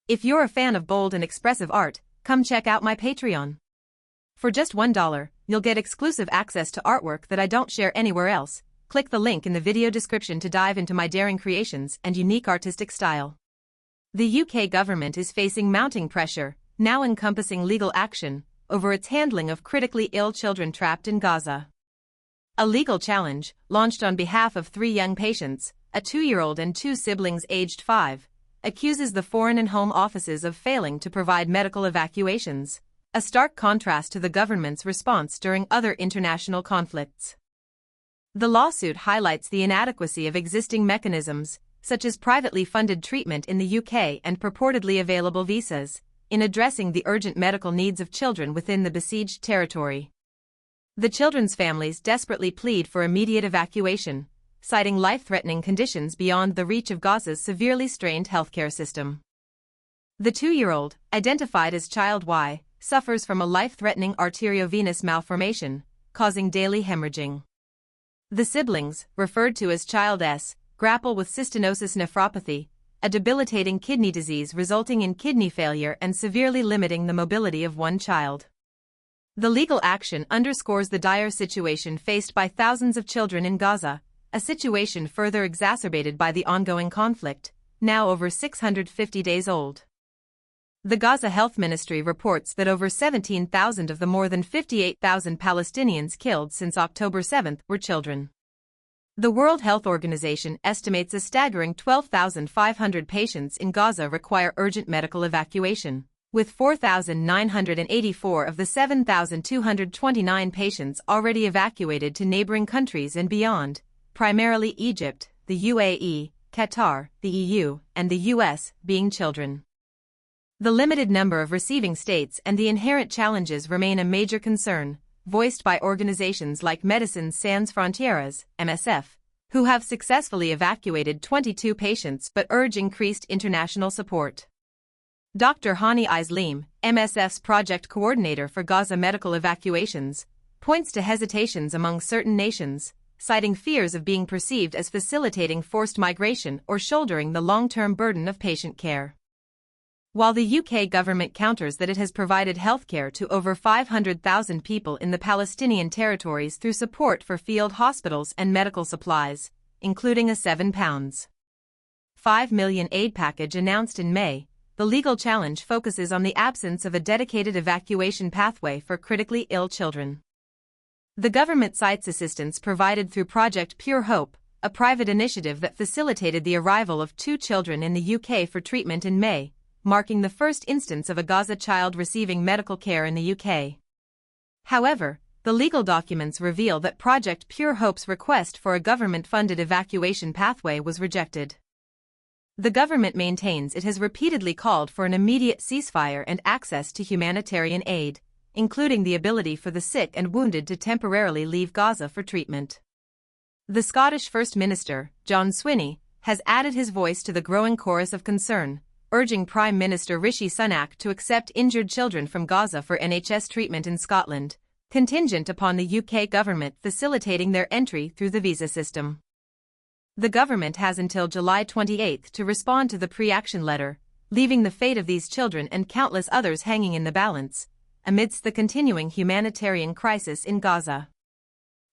If you're a fan of bold and expressive art, come check out my Patreon. For just $1, you'll get exclusive access to artwork that I don't share anywhere else. Click the link in the video description to dive into my daring creations and unique artistic style. The UK government is facing mounting pressure, now encompassing legal action, over its handling of critically ill children trapped in Gaza. A legal challenge, launched on behalf of 3 young patients, a 2-year-old and 2 siblings aged 5, accuses the Foreign and Home Offices of failing to provide medical evacuations, a stark contrast to the government's response during other international conflicts. The lawsuit highlights the inadequacy of existing mechanisms, such as privately funded treatment in the UK and purportedly available visas, in addressing the urgent medical needs of children within the besieged territory. The children's families desperately plead for immediate evacuation, citing life-threatening conditions beyond the reach of Gaza's severely strained healthcare system. The 2-year-old, identified as Child Y, suffers from a life-threatening arteriovenous malformation, causing daily hemorrhaging. The siblings, referred to as Child S, grapple with cystinosis nephropathy, a debilitating kidney disease resulting in kidney failure and severely limiting the mobility of one child. The legal action underscores the dire situation faced by thousands of children in Gaza, a situation further exacerbated by the ongoing conflict, now over 650 days old. The Gaza Health Ministry reports that over 17,000 of the more than 58,000 Palestinians killed since October 7 were children. The World Health Organization estimates a staggering 12,500 patients in Gaza require urgent medical evacuation, with 4,984 of the 7,229 patients already evacuated to neighboring countries and beyond, primarily Egypt, the UAE, Qatar, the EU, and the US, being children. The limited number of receiving states and the inherent challenges remain a major concern, voiced by organizations like Médecins Sans Frontières, MSF, who have successfully evacuated 22 patients but urge increased international support. Dr. Hani Isleem, MSF's project coordinator for Gaza medical evacuations, points to hesitations among certain nations, citing fears of being perceived as facilitating forced migration or shouldering the long-term burden of patient care. While the UK government counters that it has provided healthcare to over 500,000 people in the Palestinian territories through support for field hospitals and medical supplies, including a £7.5 million aid package announced in May, the legal challenge focuses on the absence of a dedicated evacuation pathway for critically ill children. The government cites assistance provided through Project Pure Hope, a private initiative that facilitated the arrival of 2 children in the UK for treatment in May, marking the first instance of a Gaza child receiving medical care in the UK. However, the legal documents reveal that Project Pure Hope's request for a government-funded evacuation pathway was rejected. The government maintains it has repeatedly called for an immediate ceasefire and access to humanitarian aid, including the ability for the sick and wounded to temporarily leave Gaza for treatment. The Scottish First Minister, John Swinney, has added his voice to the growing chorus of concern, urging Prime Minister Rishi Sunak to accept injured children from Gaza for NHS treatment in Scotland, contingent upon the UK government facilitating their entry through the visa system. The government has until July 28 to respond to the pre-action letter, leaving the fate of these children and countless others hanging in the balance, amidst the continuing humanitarian crisis in Gaza.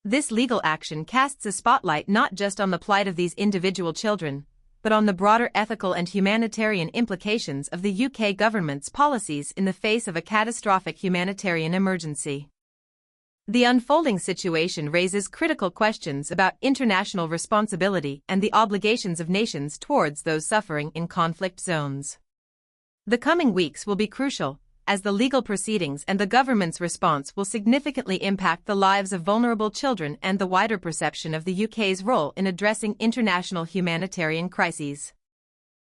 This legal action casts a spotlight not just on the plight of these individual children, but on the broader ethical and humanitarian implications of the UK government's policies in the face of a catastrophic humanitarian emergency. The unfolding situation raises critical questions about international responsibility and the obligations of nations towards those suffering in conflict zones. The coming weeks will be crucial, as the legal proceedings and the government's response will significantly impact the lives of vulnerable children and the wider perception of the UK's role in addressing international humanitarian crises.